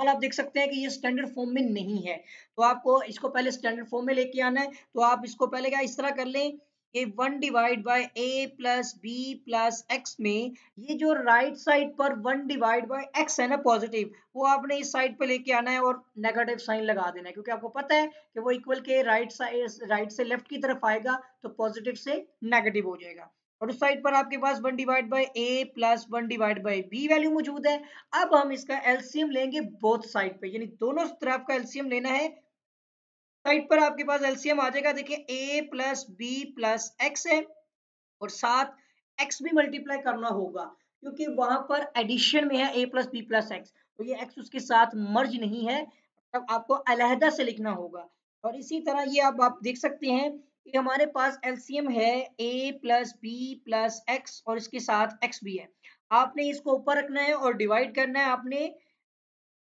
फिलहाल आप देख सकते हैं कि ये स्टैंडर्ड फॉर्म में नहीं है, तो आपको इसको पहले स्टैंडर्ड फॉर्म में लेके आना है। तो आप इसको पहले क्या इस तरह कर लें कि 1 divide by a plus b plus x में ये जो राइट साइड पर 1 डिवाइड बाय x है ना पॉजिटिव, वो आपने इस साइड पे लेके आना है और नेगेटिव साइन लगा देना है, क्योंकि आपको पता है कि वो इक्वल के राइट साइड राइट से लेफ्ट की तरफ आएगा तो पॉजिटिव से नेगेटिव हो जाएगा। और उस साइड पर आपके पास 1 divide by a plus 1 divide by b value मौजूद है। अब हम इसका एलसीएम लेंगे बोथ साइड पे, यानी दोनों तरफ का एलसीएम लेना है। साइड पर आपके पास एलसीएम आ जाएगा, देखिए a plus b plus x है और साथ x भी मल्टीप्लाई करना होगा, क्योंकि वहां पर एडिशन में है a plus b plus x, तो ये x उसके साथ मर्ज नहीं है, तब आपको अलहदा से लिखना होगा। और इसी तरह ये अब आप देख सकते हैं कि हमारे पास एलसीएम है a plus b plus x और इसके साथ x भी है। आपने इसको ऊपर रखना है और डिवाइड करना है आपने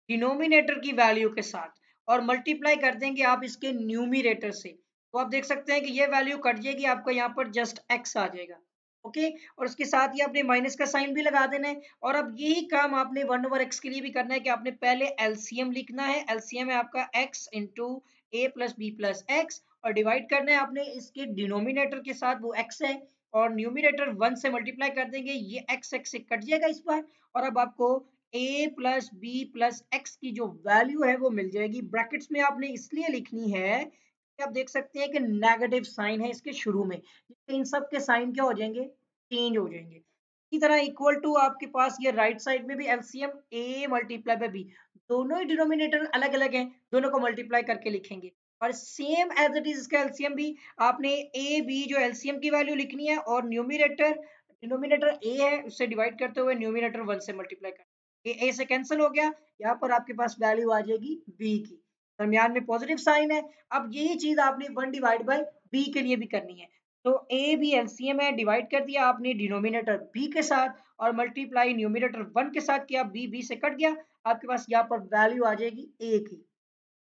डिनोमिनेटर की वैल्यू के साथ और मल्टीप्लाई कर देंगे आप इसके न्यूमिनेटर से, तो आप देख सकते हैं कि ये वैल्यू कट जाएगी, आपको यहाँ पर जस्ट x आ जाएगा। ओके, और उसके साथ ही आपने माइनस का साइन भी लगा देना है। और अब यही काम आपने 1 ओवर x के लिए भी करना है कि आपने पहले एलसीएम लिखना है। एलसीएम है आपका x into a plus b plus x और डिवाइड करना है आपने इसके डिनोमिनेटर के साथ, वो x है, और न्यूमिनेटर 1 से मल्टीप्लाई कर देंगे, ये x से कट जाएगा इस बार। और अब आपको a plus b plus x की जो वैल्यू है वो मिल जाएगी। ब्रैकेट्स में आपने इसलिए लिखनी है कि आप देख सकते हैं कि नेगेटिव साइन है इसके शुरू में, जिससे इन सब के साइन क्या हो जाएंगे, चेंज हो जाएंगे। इसी तरह इक्वल टू आपके पास ये राइट साइड में भी LCM a multiply by b, दोनों ही डिनोमिनेटर अलग अलग हैं, दोनों को मल्टीप्लाई करके लिखेंगे। और सेम एज इट इज इसका एलसीएम भी आपने a b जो एलसीएम की वैल्यू लिखनी है और न्यूमिनेटर डिनोमिनेटर a है उससे डिवाइड करते हुए न्यूमिनेटर 1 से मल्टीप्लाई कर, ये ए से कैंसिल हो गया, यहाँ पर आपके पास वैल्यू आ जाएगी बी की, दरमियान में पॉजिटिव साइन है। अब यही चीज आपने 1 डिवाइड बाय बी के लिए भी करनी है, तो ए भी एलसीएम है, डिवाइड कर दिया आपने डिनोमिनेटर बी के साथ और मल्टीप्लाई न्यूमिनेटर 1 के साथ किया, बी बी से कट गया, आपके पास यहाँ पर वैल्यू आ जाएगी ए की।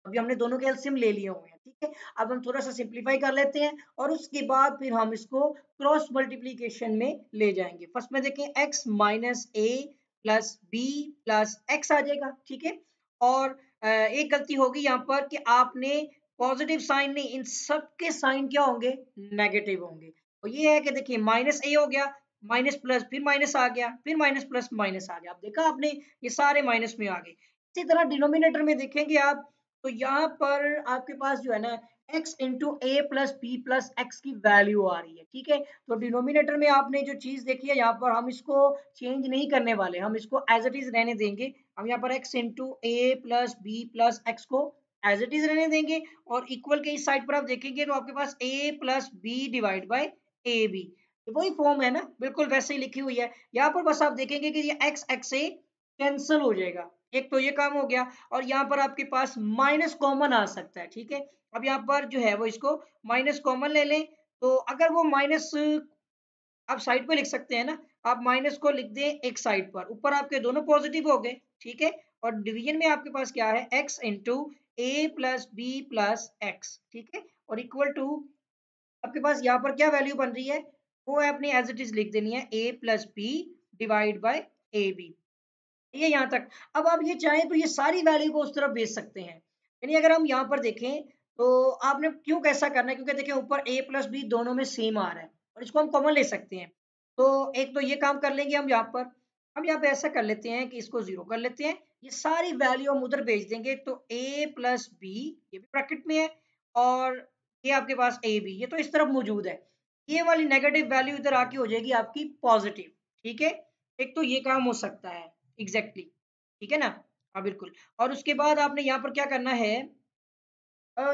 अभी हमने दोनों के एलसीएम ले लिए हुए हैं, ठीक है। अब हम थोड़ा सा सिंप्लीफाई कर लेते हैं और उसके बाद फिर हम इसको क्रॉस मल्टीप्लीकेशन में ले जाएंगे। फर्स्ट में देखें x माइनस ए प्लस बी प्लस एक्स आ जाएगा, ठीक है। और एक गलती होगी यहाँ पर कि आपने पॉजिटिव साइन नहीं, इन सब के साइन क्या होंगे, नेगेटिव होंगे। तो ये है कि देखिए माइनस ए हो गया, माइनस प्लस फिर माइनस आ गया, फिर माइनस प्लस माइनस आ गया, आप देखा आपने ये सारे माइनस में आ गए। इसी तरह डिनोमिनेटर में देखेंगे आप, तो यहाँ पर आपके पास जो है ना x into a plus b plus x की वैल्यू आ रही है, ठीक है। तो डिनोमिनेटर में आपने जो चीज देखी है यहाँ पर हम इसको चेंज नहीं करने वाले, हम इसको एज इट इज रहने देंगे। हम यहाँ पर x into a plus b plus x को एज इट इज रहने देंगे और इक्वल के इस साइड पर आप देखेंगे तो आपके पास a plus b divide by a b, वही फॉर्म है ना, बिल्कुल वैसे ही लिखी हुई है। यहाँ पर बस आप देखेंगे कि ये x x से कैंसिल हो जाएगा, एक तो ये काम हो गया। और यहाँ पर आपके पास माइनस कॉमन आ सकता है, ठीक है। अब यहाँ पर जो है वो इसको माइनस कॉमन ले लें, तो अगर वो माइनस आप साइड पे लिख सकते हैं ना, आप माइनस को लिख दें एक साइड पर, ऊपर आपके दोनों पॉजिटिव हो गए, ठीक है। और डिवीजन में आपके पास क्या है, x into a plus b plus x, ठीक है। और इक्वल टू आपके पास यहाँ पर क्या वैल्यू बन रही है, वो है अपनी एज इट इज लिख देनी है a plus b divide by a b, ये यहाँ तक। अब आप ये चाहें तो ये सारी वैल्यू को उस तरफ भेज सकते हैं, यानी अगर हम यहाँ पर देखें तो आपने क्यों कैसा करना है, क्योंकि देखिए ऊपर a प्लस बी दोनों में सेम आ रहा है और इसको हम कॉमन ले सकते हैं। तो एक तो ये काम कर लेंगे हम यहाँ पर, हम यहाँ पे ऐसा कर लेते हैं कि इसको जीरो कर लेते हैं, ये सारी वैल्यू हम उधर भेज देंगे, तो a प्लस बी ये भी ब्रैकेट में है और ये आपके पास ए बी ये तो इस तरफ मौजूद है, ये वाली नेगेटिव वैल्यू इधर आके हो जाएगी आपकी पॉजिटिव, ठीक है। एक तो ये काम हो सकता है एग्जैक्टली ठीक है ना, हाँ बिल्कुल। और उसके बाद आपने यहाँ पर क्या करना है,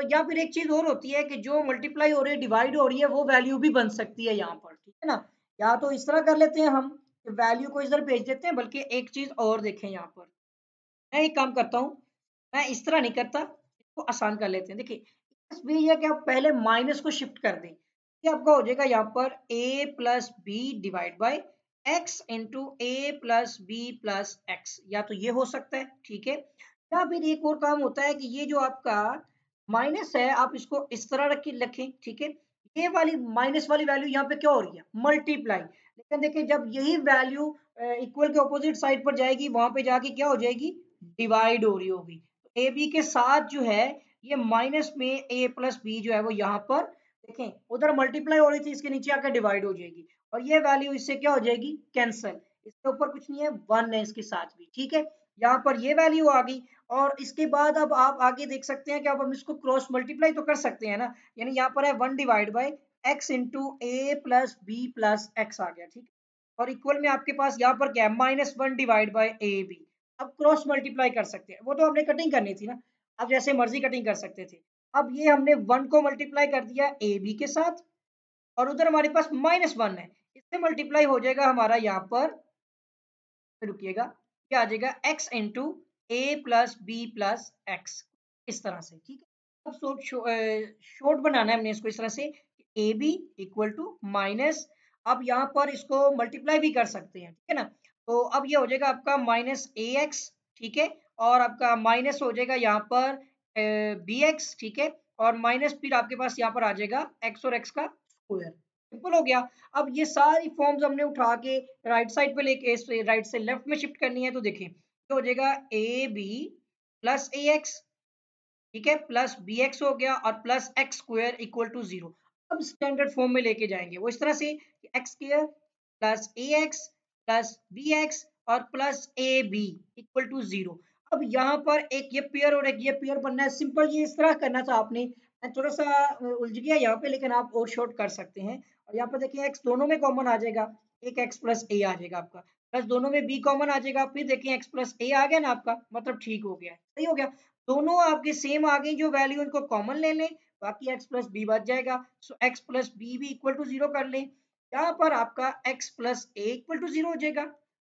या फिर एक चीज और होती है कि जो मल्टीप्लाई हो रही है डिवाइड हो रही है वो वैल्यू भी बन सकती है यहाँ पर, ठीक है ना। या तो इस तरह कर लेते हैं हम वैल्यू को इधर भेज देते हैं, बल्कि एक चीज और देखें यहाँ पर, मैं एक काम करता हूँ, मैं इस तरह नहीं करता, इसको आसान कर लेते हैं। देखिए इसमें यह कि आप पहले माइनस को शिफ्ट कर दें, ये आपका हो जाएगा यहाँ पर a plus b divide by x into a plus b plus x, या तो ये हो सकता है, ठीक है। या फिर एक और काम होता है कि ये जो आपका माइनस है आप इसको इस तरह रखें, ठीक है। ये वाली माइनस वाली वैल्यू यहाँ पे क्या हो रही है, मल्टीप्लाई, लेकिन देखिए जब यही वैल्यू इक्वल के ऑपोजिट साइड पर जाएगी वहां पे जाके क्या हो जाएगी, डिवाइड हो रही होगी। तो ए बी के साथ जो है ये माइनस में ए प्लस बी जो है वो यहाँ पर देखें उधर मल्टीप्लाई हो रही थी, इसके नीचे आकर डिवाइड हो जाएगी और ये वैल्यू इससे क्या हो जाएगी कैंसल। इसके ऊपर कुछ नहीं है, 1 है इसके साथ भी, ठीक है। यहाँ पर ये वैल्यू आ गई और इसके बाद अब आप आगे देख सकते हैं कि अब हम इसको क्रॉस मल्टीप्लाई तो कर सकते हैं ना, यानी यहाँ पर है 1 divide by x into a plus b plus x आ गया, ठीक है। और इक्वल में आपके पास यहाँ पर क्या है -1 डिवाइड बाई ए बी। अब क्रॉस मल्टीप्लाई कर सकते हैं, वो तो हमने कटिंग करनी थी ना, अब जैसे मर्जी कटिंग कर सकते थे। अब ये हमने 1 को मल्टीप्लाई कर दिया ए बी के साथ और उधर हमारे पास -1 है, इससे मल्टीप्लाई हो जाएगा हमारा यहाँ पर, रुकिएगा, क्या आ जाएगा x into a plus b plus x, इस तरह से, ठीक है। अब शॉर्ट बनाना है हमने इसको इस तरह से, a b equal to minus, अब यहाँ पर इसको मल्टीप्लाई भी कर सकते हैं, ठीक है ना। तो अब ये हो जाएगा आपका माइनस ए एक्स, ठीक है, और आपका माइनस हो जाएगा यहाँ पर बी एक्स, ठीक है, और माइनस फिर आपके पास यहाँ पर आ जाएगा एक्स और एक्स का स्क्वायर, सिंपल हो गया। अब ये सारी फॉर्म्स हमने उठा के राइट साइड पे लेके राइट से लेफ्ट में शिफ्ट करनी है, तो देखिए ये हो जाएगा a b plus a x, ठीक है, प्लस बी एक्स हो गया और plus x square equal to 0। अब स्टैंडर्ड फॉर्म में लेके जाएंगे वो इस तरह से, x square plus a x plus b x और plus a b equal to 0। अब यहाँ पर एक ये पेयर और एक ये पेयर बनना है, सिंपल ये इस तरह करना था आपने। मैं थोड़ा सा उलझ गया यहाँ पे, लेकिन आप और शॉर्ट कर सकते हैं। और यहाँ पर देखिए एक्स दोनों में कॉमन आ जाएगा, एक एक्स प्लस ए आ जाएगा आपका, प्लस दोनों में बी कॉमन आ जाएगा, फिर देखिए एक्स प्लस ए आ गया ना आपका, मतलब ठीक हो गया, सही हो गया। दोनों आपके सेम आ गई जो वैल्यू, इनको कॉमन ले लें, बाकी x प्लस बी बच जाएगा। सो x प्लस बी भी इक्वल टू 0 कर लें, यहाँ पर आपका x plus A equal to 0 हो जाएगा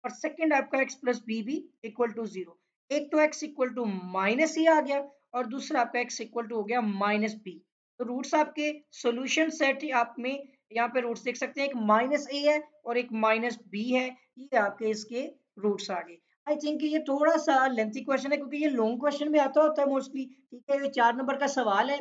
और सेकंड आपका x प्लस बी भी इक्वल टू 0। एक तो x equal to minus A आ गया और दूसरा आपका x इक्वल टू हो गया माइनस बी। तो रूट्स आपके सोल्यूशन सेट आप में यहाँ पे रूट्स देख सकते हैं, एक माइनस ए है और एक माइनस बी है, ये आपके इसके रूट्स आ गए। आई थिंक ये थोड़ा सा लेंथी क्वेश्चन है क्योंकि ये लॉन्ग क्वेश्चन में आता होता है मोस्टली, ठीक है। ये 4 नंबर का सवाल है,